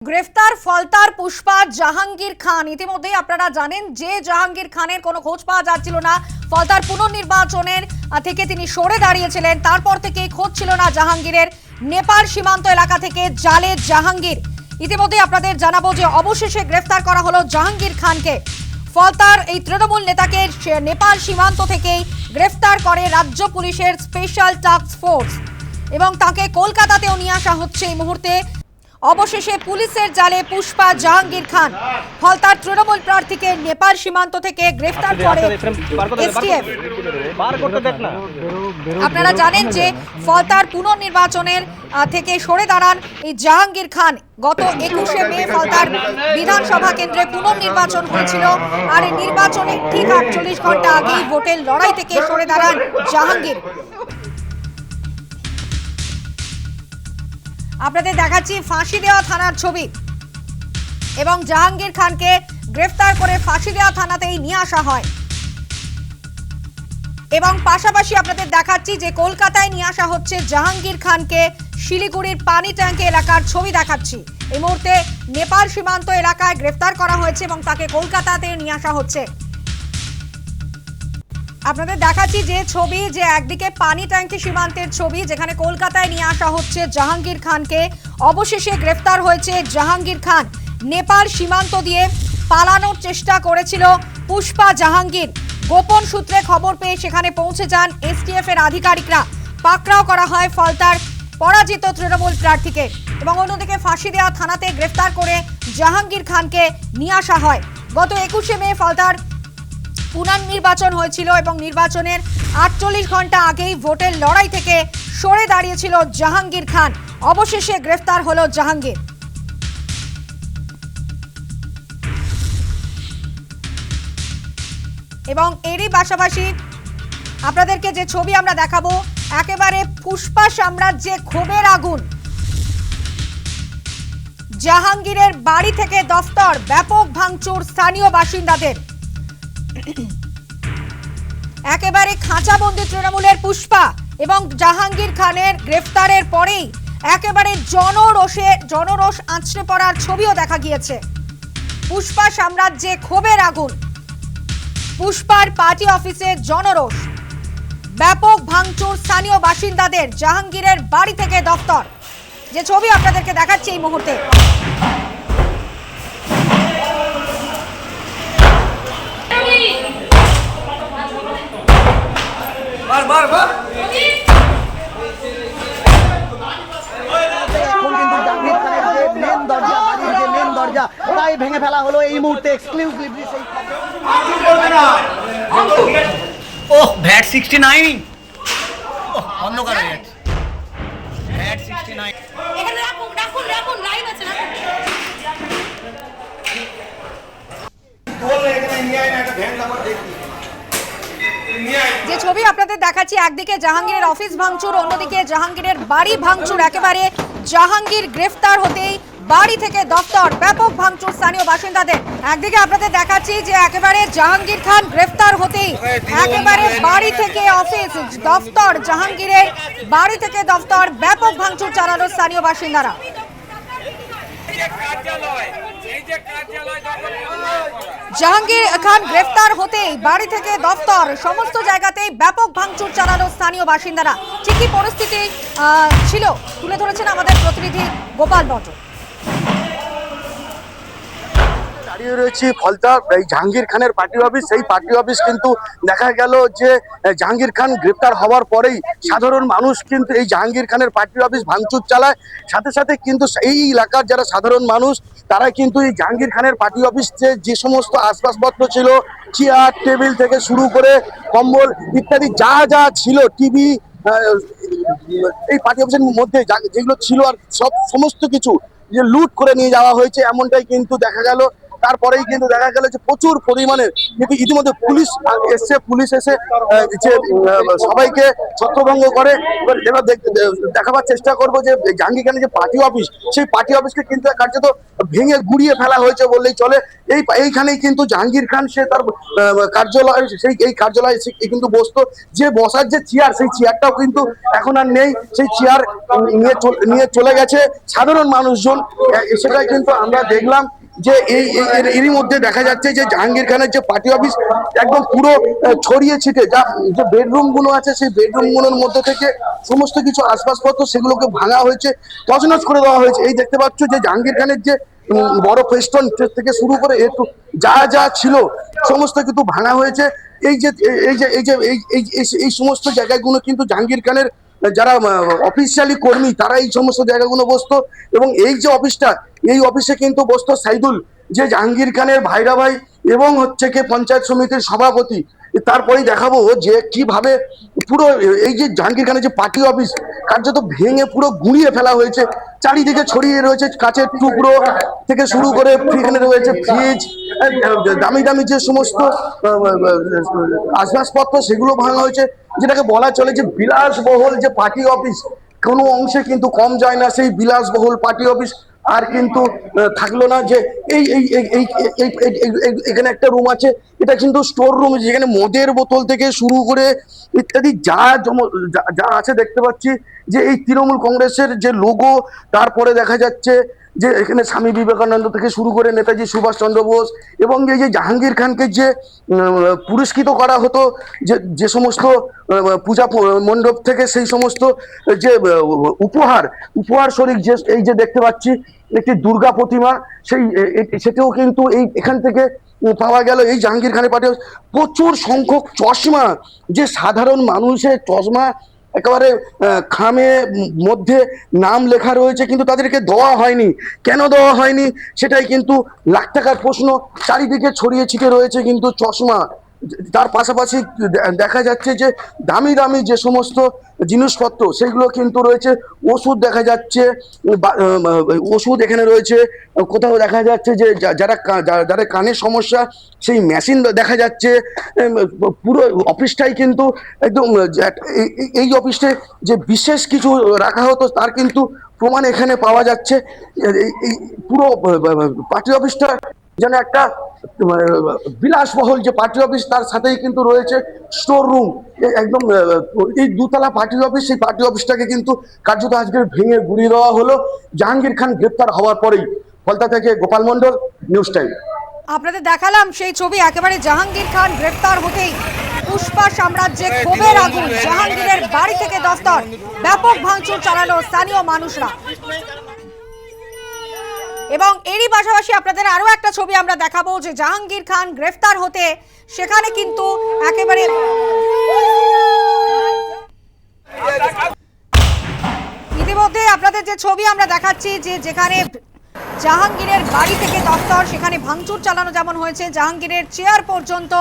গ্রেফতার ফলতার পুষ্পা জাহাঙ্গীর খান। ইতিমধ্যেই আপনারা জানেন যে জাহাঙ্গীর খানের কোনো খোঁজ পাওয়া যাচ্ছিল না। ফলতার পুনর্নির্বাচনের থেকে তিনি সরে দাঁড়িয়েছিলেন, তারপর থেকেই খোঁজ ছিল না জাহাঙ্গীরের। নেপাল সীমান্ত এলাকা থেকে জালে জাহাঙ্গীর। ইতিমধ্যেই আপনাদের জানাবো যে অবশেষে গ্রেফতার করা হলো জাহাঙ্গীর খানকে। ফলতার এই তৃণমূল নেতাকে নেপাল সীমান্ত থেকেই গ্রেফতার করে রাজ্য পুলিশের স্পেশাল টাস্ক ফোর্স এবং তাকে কলকাতাতেও নিয়ে আসা হচ্ছে এই মুহূর্তে। অবশেষে পুলিশের জালে পুষ্পা জাহাঙ্গীর খান। ফলতার তৃণমূল প্রার্থীকে নেপাল সীমান্ত থেকে গ্রেফতার করে এসটিএফ। আপনারা জানেন যে ফলতার পুনর্নির্বাচনের থেকে সরে দাঁড়ান এই জাহাঙ্গীর খান। গত 21শে মে ফলতার বিধানসভা কেন্দ্রে পুনর্নির্বাচন হয়েছিল, আর এই নির্বাচনের ঠিক 48 ঘন্টা আগেই ভোটের লড়াই থেকে সরে দাঁড়ান জাহাঙ্গীর। আপনাদের দেখাচ্ছি ফাঁসি দেওয়া থানার ছবি এবং জাহাঙ্গীর খানকে গ্রেফতার করে ফাঁসি দেওয়া থানাতেই নিয়ে আসা হয় এবং পাশাপাশি আপনাদের দেখাচ্ছি যে কলকাতায় নিয়ে আসা হচ্ছে জাহাঙ্গীর খানকে। শিলিগুড়ির পানি ট্যাঙ্কি এলাকার ছবি দেখাচ্ছি। এই মুহূর্তে নেপাল সীমান্ত এলাকায় গ্রেফতার করা হয়েছে এবং তাকে কলকাতাতে নিয়ে আসা হচ্ছে। আপনাদের দেখাচ্ছি যে ছবি, যে একদিকে পানি ট্যাঙ্কি সীমান্তের ছবি, যেখানে কলকাতায় নিয়ে আসা হচ্ছে জাহাঙ্গীর খানকে। অবশেষে গ্রেফতার হয়েছে জাহাঙ্গীর খান। নেপাল সীমান্ত দিয়ে পালানোর চেষ্টা করেছিল পুষ্পা জাহাঙ্গীর। গোপন সূত্রে খবর পেয়ে সেখানে পৌঁছে যান এসটিএফ এর আধিকারিকরা। পাকড়াও করা হয় ফলতার পরাজিত তৃণমূল প্রার্থীকে এবং অন্যদিকে ফাঁসি দেওয়া থানাতে গ্রেফতার করে জাহাঙ্গীর খানকে নিয়ে আসা হয়। গত 21শে মে ফলতার পুনর্নির্বাচন হয়েছিল এবং নির্বাচনের 48 ঘন্টা আগেই ভোটের লড়াই থেকে সরে দাঁড়িয়েছিল জাহাঙ্গীর খান। অবশেষে গ্রেফতার হলো জাহাঙ্গীর। এবং এরই পাশাপাশি আপনাদেরকে যে ছবি আমরা দেখাবো, একেবারে পুষ্পা সাম্রাজ্যে ক্ষোভের আগুন। জাহাঙ্গীরের বাড়ি থেকে দফতর, ব্যাপক ভাঙচুর স্থানীয় বাসিন্দাদের। একেবারে খাঁচাবন্দি তৃণমূলের পুষ্পা এবং জাহাঙ্গীর খানের গ্রেফতারের পরেই একেবারে জনরোষ আঁচড়ে পড়ার ছবিও দেখা গিয়েছে। পুষ্পা সাম্রাজ্যে ক্ষোভের আগুন। পুষ্পার পার্টি অফিসে জনরোষ, ব্যাপক ভাঙচুর স্থানীয় বাসিন্দাদের। জাহাঙ্গীরের বাড়ি থেকে দফতর, যে ছবি আপনাদেরকে দেখাচ্ছি এই মুহূর্তে। তাই ভেঙে ফেলা হলো এই মুহূর্তে এক্সক্লুসিভলি। ওহ ভ্যাট 69 অন্ধকার হয়ে যাচ্ছে। ভ্যাট 69 এখানে রাখুন লাইভ আছে না। যে ছবি আপনাদের দেখাচ্ছি, একদিকে জাহাঙ্গীরের অফিস ভাঙচুর, অন্যদিকে জাহাঙ্গীরের বাড়ি ভাঙচুর। একেবারে জাহাঙ্গীর গ্রেফতার হতেই বাড়ি থেকে দফতর, ব্যাপক ভাঙচুর স্থানীয় বাসিন্দাদের। একদিকে আপনাদের দেখাচ্ছি যে একেবারে জাহাঙ্গীর খান গ্রেফতার হতেই একেবারে বাড়ি থেকে অফিস, দফতর, জাহাঙ্গীরের বাড়ি থেকে দফতর, ব্যাপক ভাঙচুর চালানো স্থানীয় বাসিন্দারা। জাহাঙ্গীর খান গ্রেফতার হতেই বাড়ি থেকে দফতর, সমস্ত জায়গাতেই ব্যাপক ভাঙচুর চালানো স্থানীয় বাসিন্দারা। ঠিকই পরিস্থিতি ছিল তুলে ধরেছেন আমাদের প্রতিনিধি গোপাল বট। দাঁড়িয়ে রয়েছি ফলতার এই জাহাঙ্গীর খানের পার্টি অফিস। সেই পার্টি অফিস কিন্তু দেখা গেল যে জাহাঙ্গীর খান গ্রেপ্তার হওয়ার পরেই সাধারণ মানুষ কিন্তু এই জাহাঙ্গীর খানের পার্টি অফিস ভাঙচুর চালায়। সাথে সাথে কিন্তু এই এলাকার যারা সাধারণ মানুষ তারা কিন্তু এই জাহাঙ্গীর খানের পার্টি অফিসে যে সমস্ত আসবাবপত্র ছিল, চেয়ার টেবিল থেকে শুরু করে কম্বল ইত্যাদি যা যা ছিল, টিভি, এই পার্টি অফিসের মধ্যে যেগুলো ছিল আর সমস্ত কিছু যে লুট করে নিয়ে যাওয়া হয়েছে, এমনটাই কিন্তু দেখা গেল। তারপরেই কিন্তু দেখা গেল যে প্রচুর পরিমাণে কিন্তু ইতিমধ্যে পুলিশ এসে যে সবাইকে ছত্রভঙ্গ করে। এবার দেখাবার চেষ্টা করবো যে জাহাঙ্গীর খানের যে পার্টি অফিস, সেই পার্টি অফিসকে কিন্তু কার্যত ভেঙে গুড়িয়ে ফেলা হয়েছে বললেই চলে। এইখানেই কিন্তু জাহাঙ্গীর খান সে তার কার্যালয়, এই কার্যালয়ে কিন্তু বসতো, যে বসার যে চেয়ার, সেই চেয়ারটাও কিন্তু এখন আর নেই। সেই চেয়ার নিয়ে চলে গেছে সাধারণ মানুষজন। সেটাই কিন্তু আমরা দেখলাম যে এরই মধ্যে দেখা যাচ্ছে যে জাহাঙ্গীর খানের যে পার্টি অফিস একদম পুরো ছড়িয়ে ছিটে, যে বেডরুম গুলো আছে সেই বেডরুম গুলোর মধ্যে থেকে সমস্ত কিছু আসবাবপত্র সেগুলোকে ভাঙা হয়েছে, তছনছ করে দেওয়া হয়েছে। এই দেখতে পাচ্ছ যে জাহাঙ্গীর খানের যে বড় ফেস্টন থেকে শুরু করে একটু যা ছিল সমস্ত কিন্তু ভাঙা হয়েছে। এই সমস্ত জায়গাগুলো কিন্তু জাহাঙ্গীর খানের যারা অফিসিয়ালি কর্মী তারা এই সমস্ত জায়গাগুলো বসতো, এবং এই যে অফিসটা, এই অফিসে কিন্তু বসতো সাইদুল, যে জাহাঙ্গীর খানের ভাইরা ভাই এবং হচ্ছে কি পঞ্চায়েত সমিতির সভাপতি। তারপরেই দেখাবো যে কিভাবে পুরো এই যে জাহাঙ্গীর খানের যে পার্টি অফিস কার্যত ভেঙে পুরো গুঁড়িয়ে ফেলা হয়েছে। চারিদিকে ছড়িয়ে রয়েছে কাচের টুকরো থেকে শুরু করে এখানে রয়েছে ফ্রিজ, দামি দামি যে সমস্ত আসবাবপত্র সেগুলো ভাঙা হয়েছে। যেটাকে বলা চলে যে বিলাসবহুল যে পার্টি অফিস, কোনো অংশে কিন্তু কম যায় না সেই বিলাসবহুল পার্টি অফিস আর কিন্তু থাকলো না। যে এই এখানে একটা রুম আছে, এটা কিন্তু স্টোর রুম, যেখানে মদের বোতল থেকে শুরু করে ইত্যাদি যা আছে দেখতে পাচ্ছি। যে এই তৃণমূল কংগ্রেসের যে লোগো, তারপরে দেখা যাচ্ছে যে এখানে স্বামী বিবেকানন্দ থেকে শুরু করে নেতাজি সুভাষচন্দ্র বোস, এবং এই যে জাহাঙ্গীর খানকে যে পুরস্কৃত করা হতো যে সমস্ত পূজা মণ্ডপ থেকে, সেই সমস্ত যে উপহার স্বরূপ যে এই যে দেখতে পাচ্ছি একটি দুর্গা প্রতিমা, সেটাও কিন্তু এখান থেকে পাওয়া গেল। এই জাহাঙ্গীর খানের পার্টি প্রচুর সংখ্যক চশমা, যে সাধারণ মানুষের চশমা একেবারে খামে মধ্যে নাম লেখা রয়েছে, কিন্তু তাদেরকে দেওয়া হয়নি। কেন দেওয়া হয়নি সেটাই কিন্তু লাখ টাকার প্রশ্ন। চারিদিকে ছড়িয়ে ছিটে রয়েছে কিন্তু চশমা। তার পাশাপাশি দেখা যাচ্ছে যে দামি দামি যে সমস্ত জিনিসপত্র সেগুলো কিন্তু রয়েছে। ওষুধ দেখা যাচ্ছে, ওষুধ এখানে রয়েছে। কোথাও দেখা যাচ্ছে যে যারা কানের সমস্যা সেই মেশিন দেখা যাচ্ছে। পুরো অফিসটাই কিন্তু একদম, এই অফিসে যে বিশেষ কিছু রাখা হতো তার কিন্তু প্রমাণ এখানে পাওয়া যাচ্ছে। এই পুরো পার্টি অফিসটা যেন একটা বিলাসবহুল যে পার্টি অফিস, তার সাথেই কিন্তু রয়েছে স্টোর রুম। একদম এই দুতলা পার্টি অফিস, সেই পার্টি অফিসটাকে কিন্তু কার্যত আজকে ভেঙে গুড়িয়ে দেওয়া হলো জাহাঙ্গীর খান গ্রেপ্তার হওয়ার পরেই। ফলতা থেকে গোপাল মণ্ডল, নিউজ টাইম। আপনাদের দেখালাম সেই ছবি, একেবারে জাহাঙ্গীর খান গ্রেফতার হতেই পুষ্পা সাম্রাজ্যে ক্ষোভের আগুন। জাহাঙ্গীরের বাড়ি থেকে দস্তর, ব্যাপক ভাঙচুর চালালো স্থানীয় মানুষরা। এবং এরই পাশাপাশি আপনাদের আরো একটা ছবি আমরা দেখাবো, যে জাহাঙ্গীর খান গ্রেফতার হতে সেখানে কিন্তু একেবারে ইতিমধ্যে আপনাদের যে ছবি আমরা দেখাচ্ছি, যে যেখানে জাহাঙ্গীরের বাড়ি থেকে দফতর, সেখানে ভাঙচুর চালানো যেমন হয়েছে, জাহাঙ্গীরের চেয়ার পর্যন্ত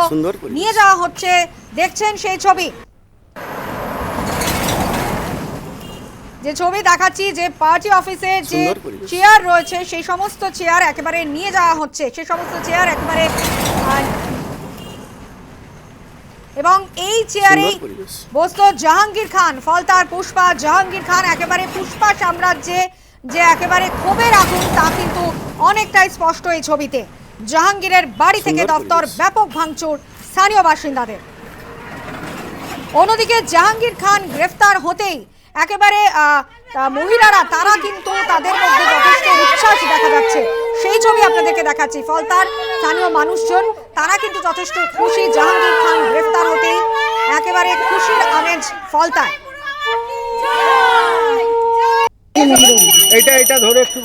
নিয়ে যাওয়া হচ্ছে। দেখছেন সেই ছবি, যে ছবি দেখাচ্ছি, যে পার্টি অফিসে যে চেয়ার রয়েছে সেই সমস্ত চেয়ার একেবারে নিয়ে যাওয়া হচ্ছে। সেই সমস্ত চেয়ার একেবারে, এবং এই চেয়ারেই বসতো জাহাঙ্গীর খান। ফলতার পুষ্পা জাহাঙ্গীর খান, একেবারে পুষ্পা সাম্রাজ্যে যে একেবারে ক্ষোভের আগুন তা কিন্তু অনেকটাই স্পষ্ট এই ছবিতে। জাহাঙ্গীরের বাড়ি থেকে দফতর, ব্যাপক ভাঙচুর স্থানীয় বাসিন্দাদের। অন্যদিকে জাহাঙ্গীর খান গ্রেফতার হতেই একেবারে মহিলারা তারা কিন্তু তাদের মধ্যে যথেষ্ট উচ্ছ্বাস দেখা যাচ্ছে। সেই ছবি আপনাদেরকে দেখাচ্ছি। ফলতার স্থানীয় মানুষজন তারা কিন্তু যথেষ্ট খুশি, জাহাঙ্গীর খান গ্রেফতার হতেই একেবারে খুশির আমেজ ফলতায়। এটা ধরে একটু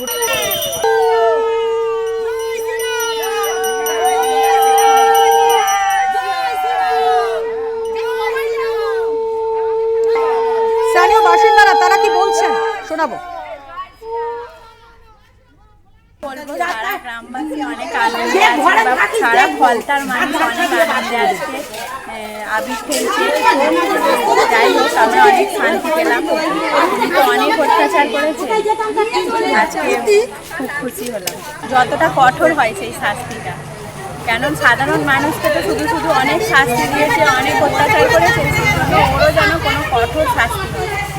স্থানীয় বাসিন্দারা তারা কি বলছেন শোনাবো। সারা গ্রামবাসী অনেক আনন্দে আছে, সারা ফলতার মানুষ অনেক আনন্দে আছে, আবির খেলছে। যাই হোক আমরা অনেক শান্তি পেলাম, উনি তো অনেক অত্যাচার করেছে, আজকে খুব খুশি হলাম। যতটা কঠোর হয় সেই শাস্তিটা, কেন সাধারণ মানুষকে তো শুধু শুধু অনেক শাস্তি দিয়েছে, অনেক অত্যাচার করেছে, ওরও যেন কোনো কঠোর শাস্তি হয়।